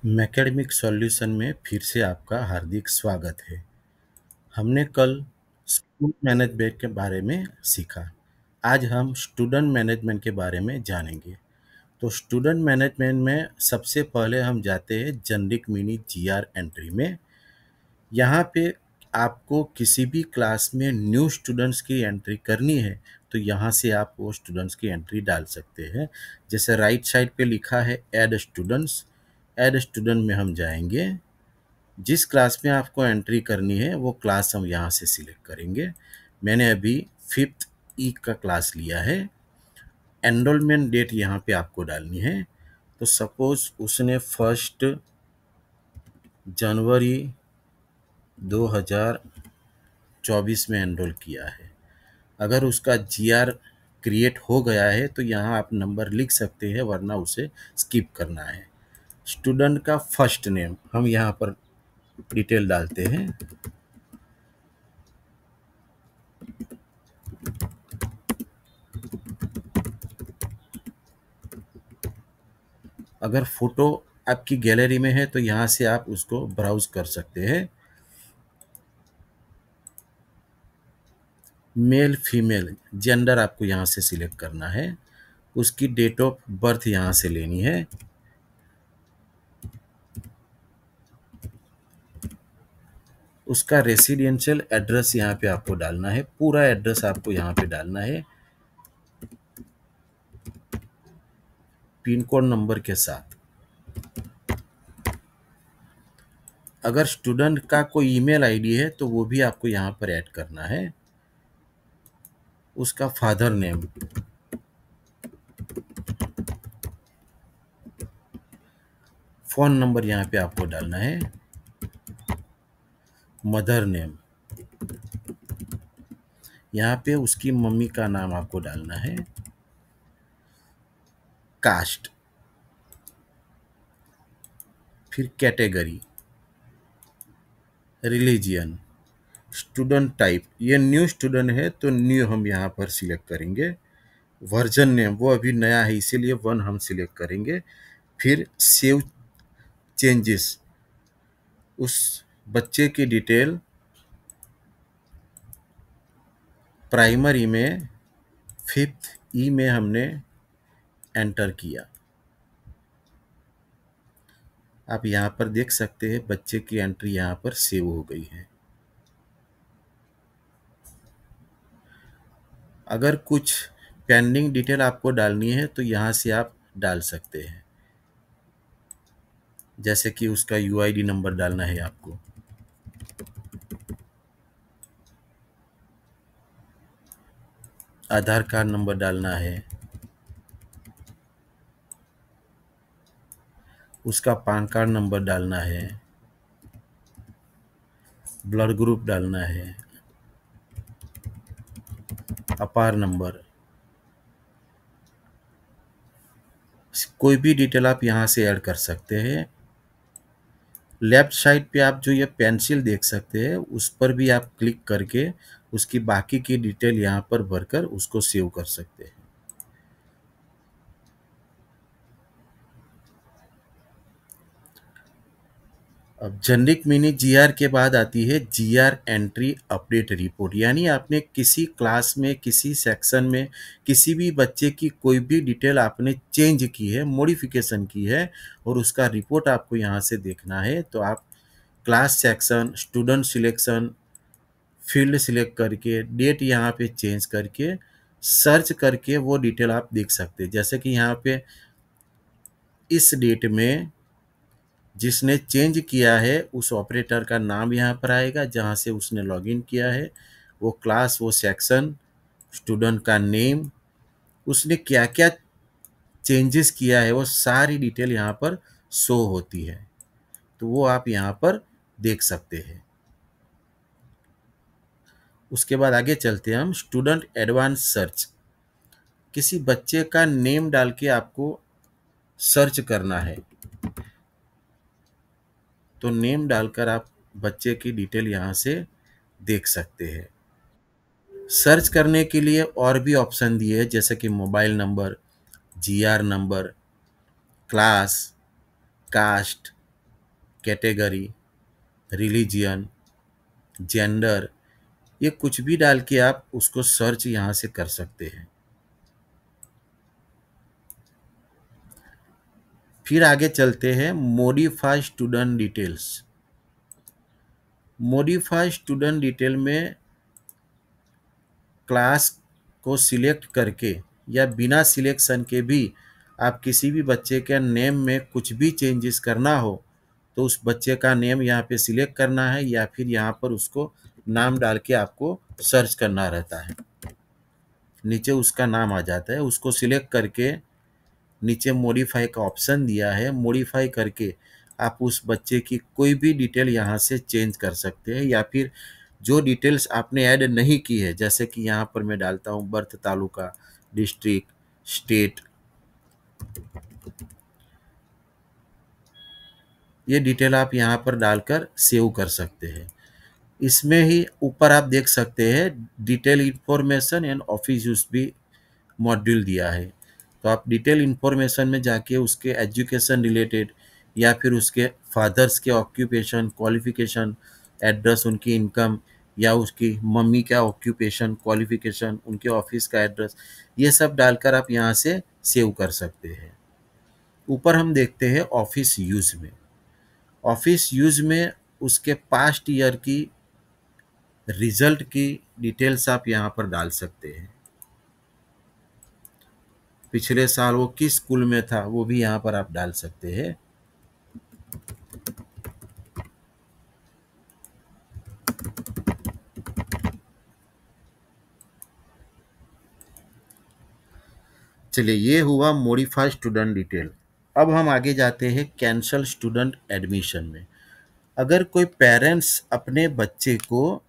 मैकेडमिक solution में फिर से आपका हार्दिक स्वागत है। हमने कल स्कूल मैनेजमेंट के बारे में सीखा। आज हम स्टूडेंट मैनेजमेंट के बारे में जानेंगे। तो स्टूडेंट मैनेजमेंट में सबसे पहले हम जाते हैं जेनेरिक मिनी जीआर एंट्री में। यहाँ पे आपको किसी भी क्लास में न्यू स्टूडेंट्स की एंट्री करनी है, तो यहाँ से आप वो स्टूडेंट्स की एंट्री डाल सकते हैं। जैसे राइट साइड पे लिखा है ऐड स्टूडेंट्स। ऐड स्टूडेंट में हम जाएंगे। जिस क्लास में आपको एंट्री करनी है वो क्लास हम यहाँ से सिलेक्ट करेंगे। मैंने अभी 5th ई का क्लास लिया है। एनरोलमेंट डेट यहाँ पे आपको डालनी है। तो सपोज उसने 1 जनवरी 2024 में एनरोल किया है। अगर उसका जीआर क्रिएट हो गया है तो यहाँ आप नंबर लिख सकते हैं, वरना उसे स्किप करना है। स्टूडेंट का फर्स्ट नेम हम यहाँ पर डिटेल डालते हैं। अगर फोटो आपकी गैलरी में है तो यहाँ से आप उसको ब्राउज कर सकते हैं। मेल फीमेल जेंडर आपको यहाँ से सिलेक्ट करना है। उसकी डेट ऑफ बर्थ यहाँ से लेनी है। उसका रेसिडेंशियल एड्रेस यहाँ पे आपको डालना है। पूरा एड्रेस आपको यहाँ पे डालना है, पिन कोड नंबर के साथ। अगर स्टूडेंट का कोई ईमेल आईडी है तो वो भी आपको यहाँ पर ऐड करना है। उसका फादर नेम, फ़ोन नंबर यहाँ पे आपको डालना है। मदर नेम, यहाँ पे उसकी मम्मी का नाम आपको डालना है। कास्ट, फिर कैटेगरी, रिलीजियन, स्टूडेंट टाइप। ये न्यू स्टूडेंट है तो न्यू हम यहाँ पर सिलेक्ट करेंगे। वर्जन नेम, वो अभी नया है इसीलिए 1 हम सिलेक्ट करेंगे। फिर सेव चेंजेस, उस बच्चे की डिटेल प्राइमरी में 5th ई में हमने एंटर किया। आप यहाँ पर देख सकते हैं बच्चे की एंट्री यहाँ पर सेव हो गई है। अगर कुछ पेंडिंग डिटेल आपको डालनी है तो यहाँ से आप डाल सकते हैं। जैसे कि उसका यूआईडी नंबर डालना है आपको, आधार कार्ड नंबर डालना है, उसका पैन कार्ड नंबर डालना है, ब्लड ग्रुप डालना है, अपार नंबर, कोई भी डिटेल आप यहाँ से ऐड कर सकते हैं। लेफ्ट साइड पे आप जो ये पेंसिल देख सकते हैं उस पर भी आप क्लिक करके उसकी बाकी की डिटेल यहाँ पर भरकर उसको सेव कर सकते हैं। अब जेनेरिक मिनी जीआर के बाद आती है जीआर एंट्री अपडेट रिपोर्ट। यानी आपने किसी क्लास में, किसी सेक्शन में, किसी भी बच्चे की कोई भी डिटेल आपने चेंज की है, मॉडिफिकेशन की है, और उसका रिपोर्ट आपको यहाँ से देखना है। तो आप class section, student selection, field select करके डेट यहाँ पे चेंज करके सर्च करके वो डिटेल आप देख सकते हैं। जैसे कि यहाँ पे इस डेट में जिसने चेंज किया है उस ऑपरेटर का नाम यहाँ पर आएगा जहाँ से उसने लॉगिन किया है, वो क्लास, वो सेक्शन, स्टूडेंट का नेम, उसने क्या क्या चेंजेस किया है, वो सारी डिटेल यहाँ पर शो होती है। तो वो आप यहाँ पर देख सकते हैं। उसके बाद आगे चलते हैं हम स्टूडेंट एडवांस सर्च। किसी बच्चे का नेम डाल के आपको सर्च करना है, तो नेम डालकर आप बच्चे की डिटेल यहाँ से देख सकते हैं। सर्च करने के लिए और भी ऑप्शन दिए हैं, जैसे कि mobile number, GR number, class, caste, category, religion, gender, ये कुछ भी डाल के आप उसको सर्च यहाँ से कर सकते हैं। फिर आगे चलते हैं modify student details. Modify student detail में क्लास को सिलेक्ट करके या बिना सिलेक्शन के भी आप किसी भी बच्चे के नेम में कुछ भी चेंजेस करना हो तो उस बच्चे का नेम यहाँ पे सिलेक्ट करना है या फिर यहाँ पर उसको नाम डाल के आपको सर्च करना रहता है। नीचे उसका नाम आ जाता है, उसको सिलेक्ट करके नीचे मॉडिफाई का ऑप्शन दिया है, मॉडिफाई करके आप उस बच्चे की कोई भी डिटेल यहाँ से चेंज कर सकते हैं या फिर जो डिटेल्स आपने ऐड नहीं की है, जैसे कि यहाँ पर मैं डालता हूँ बर्थ, तालुका, डिस्ट्रिक्ट, स्टेट, ये डिटेल आप यहाँ पर डालकर सेव कर सकते हैं। इसमें ही ऊपर आप देख सकते हैं detail information and office use भी मॉड्यूल दिया है। तो आप डिटेल इंफॉर्मेशन में जाके उसके एजुकेशन रिलेटेड या फिर उसके फादर्स के ऑक्यूपेशन, क्वालिफिकेशन, एड्रेस, उनकी इनकम या उसकी मम्मी का ऑक्यूपेशन, क्वालिफिकेशन, उनके ऑफिस का एड्रेस, ये सब डालकर आप यहाँ से सेव कर सकते हैं। ऊपर हम देखते हैं ऑफिस यूज में। ऑफिस यूज में उसके पास्ट ईयर की रिजल्ट की डिटेल्स आप यहाँ पर डाल सकते हैं। पिछले साल वो किस स्कूल में था वो भी यहाँ पर आप डाल सकते हैं। चलिए, ये हुआ मॉडिफाई स्टूडेंट डिटेल। अब हम आगे जाते हैं कैंसल स्टूडेंट एडमिशन में। अगर कोई पेरेंट्स अपने बच्चे को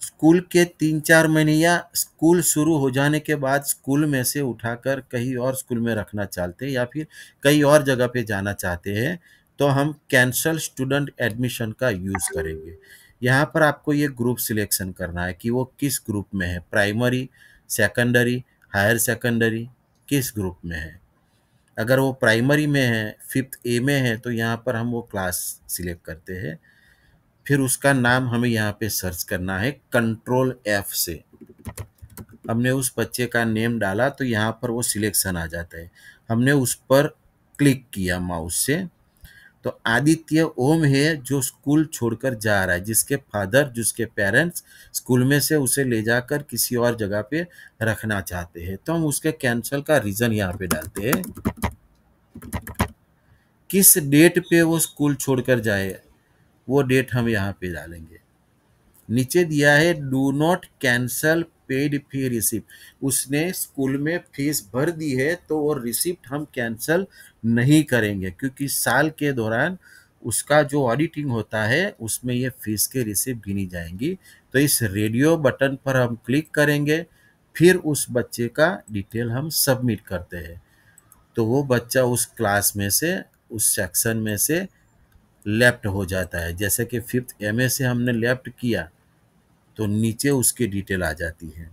स्कूल के 3-4 महीने या स्कूल शुरू हो जाने के बाद स्कूल में से उठाकर कहीं और स्कूल में रखना चाहते हैं या फिर कहीं और जगह पे जाना चाहते हैं तो हम कैंसल स्टूडेंट एडमिशन का यूज़ करेंगे। यहाँ पर आपको ये ग्रुप सिलेक्शन करना है कि वो किस ग्रुप में है, प्राइमरी, सेकेंडरी, हायर सेकेंडरी, किस ग्रुप में है। अगर वो प्राइमरी में है, 5th A में है, तो यहाँ पर हम वो क्लास सिलेक्ट करते हैं। फिर उसका नाम हमें यहाँ पे सर्च करना है कंट्रोल F से। हमने उस बच्चे का नेम डाला तो यहाँ पर वो सिलेक्शन आ जाता है। हमने उस पर क्लिक किया माउस से तो आदित्य ओम है जो स्कूल छोड़कर जा रहा है, जिसके फादर, जिसके पेरेंट्स स्कूल में से उसे ले जाकर किसी और जगह पे रखना चाहते हैं। तो हम उसके कैंसल का रीज़न यहाँ पे डालते हैं, किस डेट पे वो स्कूल छोड़कर जाए वो डेट हम यहाँ पे डालेंगे। नीचे दिया है do not cancel paid fee receipt. उसने स्कूल में फीस भर दी है तो वो रिसिप्ट हम कैंसल नहीं करेंगे क्योंकि साल के दौरान उसका जो ऑडिटिंग होता है उसमें ये फीस के रिसिप्ट गिनी जाएंगी। तो इस रेडियो बटन पर हम क्लिक करेंगे, फिर उस बच्चे का डिटेल हम सबमिट करते हैं तो वो बच्चा उस क्लास में से, उस सेक्शन में से लेफ्ट हो जाता है। जैसे कि 5th MA से हमने लेफ्ट किया तो नीचे उसकी डिटेल आ जाती है,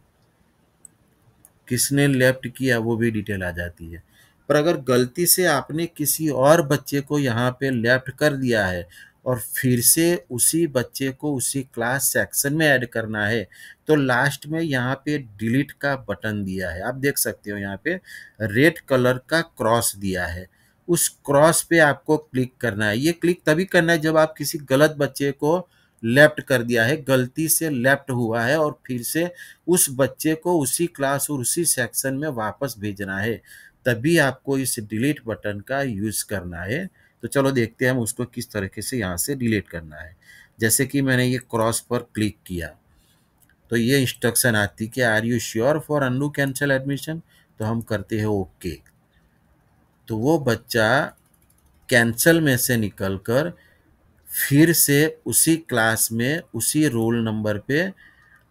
किसने लेफ्ट किया वो भी डिटेल आ जाती है। पर अगर गलती से आपने किसी और बच्चे को यहाँ पे लेफ्ट कर दिया है और फिर से उसी बच्चे को उसी क्लास सेक्शन में ऐड करना है तो लास्ट में यहाँ पे डिलीट का बटन दिया है, आप देख सकते हो यहाँ पे रेड कलर का क्रॉस दिया है। उस क्रॉस पे आपको क्लिक करना है। ये क्लिक तभी करना है जब आप किसी गलत बच्चे को लेफ्ट कर दिया है, गलती से लेफ्ट हुआ है और फिर से उस बच्चे को उसी क्लास और उसी सेक्शन में वापस भेजना है, तभी आपको इस डिलीट बटन का यूज़ करना है। तो चलो देखते हैं हम उसको किस तरीके से यहाँ से डिलीट करना है। जैसे कि मैंने ये क्रॉस पर क्लिक किया तो ये इंस्ट्रक्शन आती कि are you sure for undo cancel admission, तो हम करते हैं ओके। तो वो बच्चा कैंसल में से निकलकर फिर से उसी क्लास में उसी रोल नंबर पे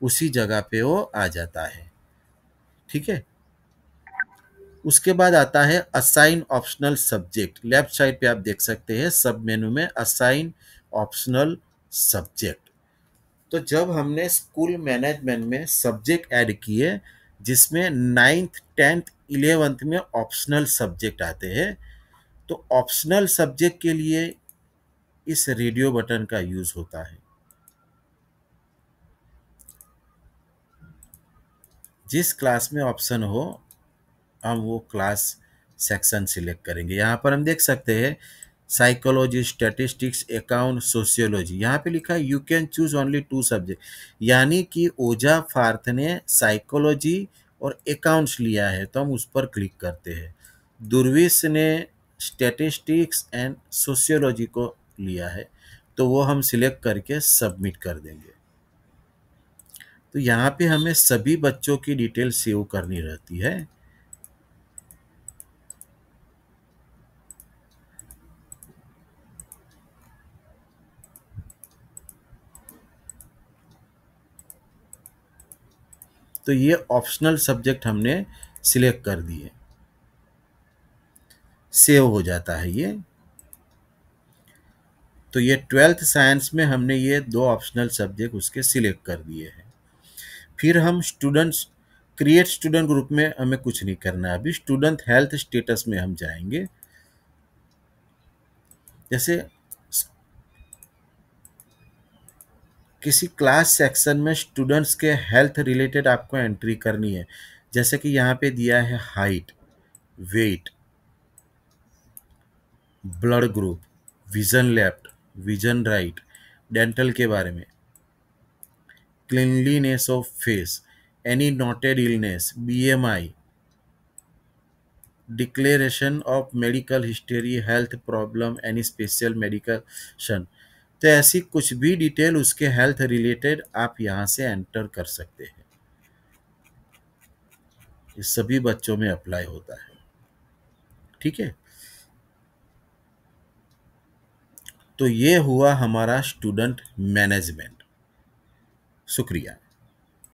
उसी जगह पे वो आ जाता है। ठीक है। उसके बाद आता है assign optional subject. Left side पे आप देख सकते हैं सब मेनू में असाइन ऑप्शनल सब्जेक्ट। तो जब हमने स्कूल मैनेजमेंट में सब्जेक्ट ऐड किए जिसमें 9th 10th 11th में ऑप्शनल सब्जेक्ट आते हैं तो ऑप्शनल सब्जेक्ट के लिए इस रेडियो बटन का यूज होता है। जिस क्लास में ऑप्शन हो हम वो क्लास सेक्शन सिलेक्ट करेंगे। यहाँ पर हम देख सकते हैं साइकोलॉजी, स्टैटिस्टिक्स, अकाउंट, सोशियोलॉजी। यहाँ पे लिखा है you can choose only 2 subject, यानी कि ओजा फार्थ ने साइकोलॉजी और अकाउंट्स लिया है तो हम उस पर क्लिक करते हैं। दुर्विश ने स्टैटिस्टिक्स एंड सोशियोलॉजी को लिया है तो वो हम सिलेक्ट करके सबमिट कर देंगे। तो यहाँ पे हमें सभी बच्चों की डिटेल सेव करनी रहती है। तो ये ऑप्शनल सब्जेक्ट हमने सिलेक्ट कर दिए, सेव हो जाता है ये। तो ये 12th साइंस में हमने ये 2 ऑप्शनल सब्जेक्ट उसके सिलेक्ट कर दिए हैं। फिर हम स्टूडेंट्स क्रिएट स्टूडेंट ग्रुप में हमें कुछ नहीं करना है। अभी स्टूडेंट हेल्थ स्टेटस में हम जाएंगे। जैसे किसी क्लास सेक्शन में स्टूडेंट्स के हेल्थ रिलेटेड आपको एंट्री करनी है। जैसे कि यहाँ पे दिया है height, weight, blood group, vision left, vision right, dental के बारे में, cleanliness of face, any noted illness, BMI, declaration of medical history, health problem, any special medication. तो ऐसी कुछ भी डिटेल उसके हेल्थ रिलेटेड आप यहाँ से एंटर कर सकते हैं। ये सभी बच्चों में अप्लाई होता है। ठीक है, तो ये हुआ हमारा स्टूडेंट मैनेजमेंट। शुक्रिया।